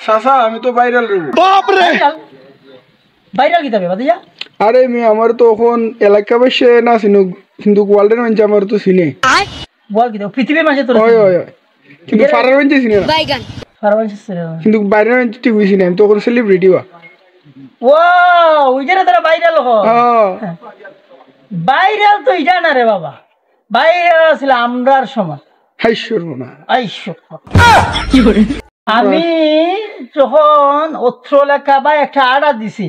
চাচা আমি তো ভাইরাল রব। বাপরে ভাইরাল কি তবে বাদিয়া? আরে আমি আমার তো এখন এলাকা বেশে না চিনু, কিন্তু ওয়ার্ল্ডের মানুষ আমার তো চিনে। বল কি পৃথিবীর মাঝে তোর হয় হয় হয়, কিন্তু ফারার মানুষ চিনে না, কিন্তু বাইরের মানুষ ঠিক বুঝি না। আমি তো এখন সেলিব্রিটি বা। ও ওইটারে তোরা ভাইরাল হ। ভাইরাল তো এটা না রে বাবা, ভাইরাল ছিল আমরার সময়। আমি যখন অত্র লেখা বা একটা আড়া দিছি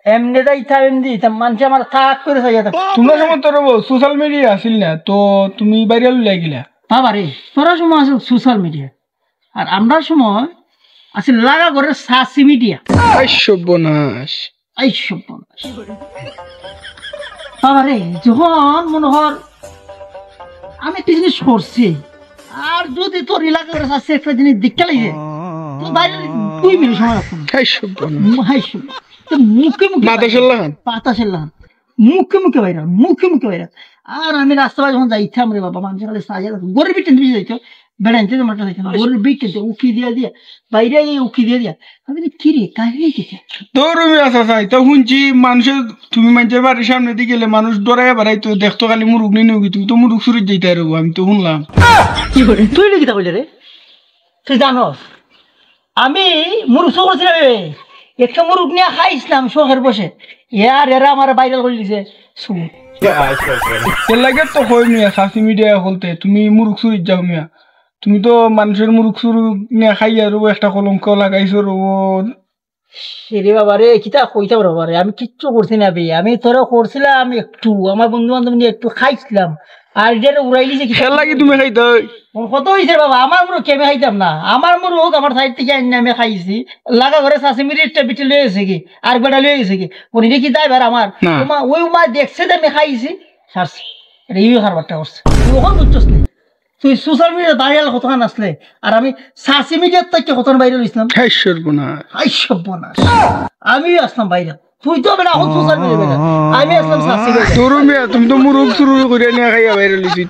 এমনি যাইতাম এমনি মানুষ আমার থাক করে চাই। তোমার সময় তোর সোশ্যাল মিডিয়া আসিল না তো, তুমি ভাইরাল লাগিলা বাবা রে। তোরা সময় আছে সোশ্যাল মিডিয়া, আর আমরার সময় আছে লাগা করে সাসি মিডিয়া। সর্বনাশ সর্বনাশ বাবা রে। যখন মনে হর আমি একটা জিনিস করছি, আর যদি তোর এলাকা করে সাসি একটা জিনিস দেখতে লাগে তো বাইরে 2 মিনিট সময় রাখবো। মুখে মুখে মুখে বাইরে, মুখে মুখে বাইরে। আর আমি রাস্তায় যখন যাইতাম রে বাবা, মানুষের কাছে সাজা গরিব টেন বেশি যাইতো, বেড়াইতে মাঠে যাইতাম গরিব টেনতে উকি দিয়া দিয়া বাইরে উকি দিয়া দিয়া। আমি কি রে কাহিনী কি তোর আসা চাই তো শুনছি মানুষের, তুমি মানুষের বাড়ির সামনে দিয়ে গেলে মানুষ ডরাই বেড়াইতো, দেখতো খালি মুরুগ নিয়ে নেবি, তুমি তো মুরুগ চুরি যাইতে আর আমি তো শুনলাম। কি করে তুই নাকি তা বললে রে? তুই জানস আমি মুরুগ শো করছিলাম, একটা মুরুগ নিয়ে খাইছিলাম শখের বসে, ইয়ার এরা আমার ভাইরাল করে দিছে। লাগে তো কই মিয়া সাসি মিডিয়া বলতে তুমি মুরুগ চুরি যাও মিয়া, তুমি তো মানুষের মুরুগ চুরু নিয়ে খাই আর একটা কলঙ্ক লাগাইছো রো। রে বাবা রে কিতা কইতাম বাবা রে, আমি কিচ্ছু করছি না বে। আমি তোরা করছিলাম একটু, আমার বন্ধু বান্ধব নিয়ে একটু খাইছিলাম, আর যেটা উড়াইলি যে খেল লাগি তুমি খাইতে কত হয়েছে বাবা। আমার মুরুখ কেমে খাইতাম না, আমার মুরুখ আমার সাইড থেকে আনি আমি খাইছি। লাগা ঘরে চাষি মিরিটা বিটি লয়ে গেছে কি, আর বেটা লয়ে গেছে কি উনি কি দায় ভার আমার ওই মা দেখছে যে আমি খাইছি সারছি। এটা ইউ খারবারটা করছে তুই ওখান বুঝছস নি। তুই সোশ্যাল মিডিয়া ভাইরাল কতক্ষণ আসলে, আর আমি সাসি মিডিয়ার থেকে কতক্ষণ ভাইরাল হইছিলাম। আমি আসলাম ভাইরাল, তুই তো বেটা এখন সোশ্যাল মিডিয়া, আমি আসলাম সাসি মিডিয়া। তুমি তো মুরুগ শুরু করে নিয়ে খাইয়া ভাইরাল হইছিস।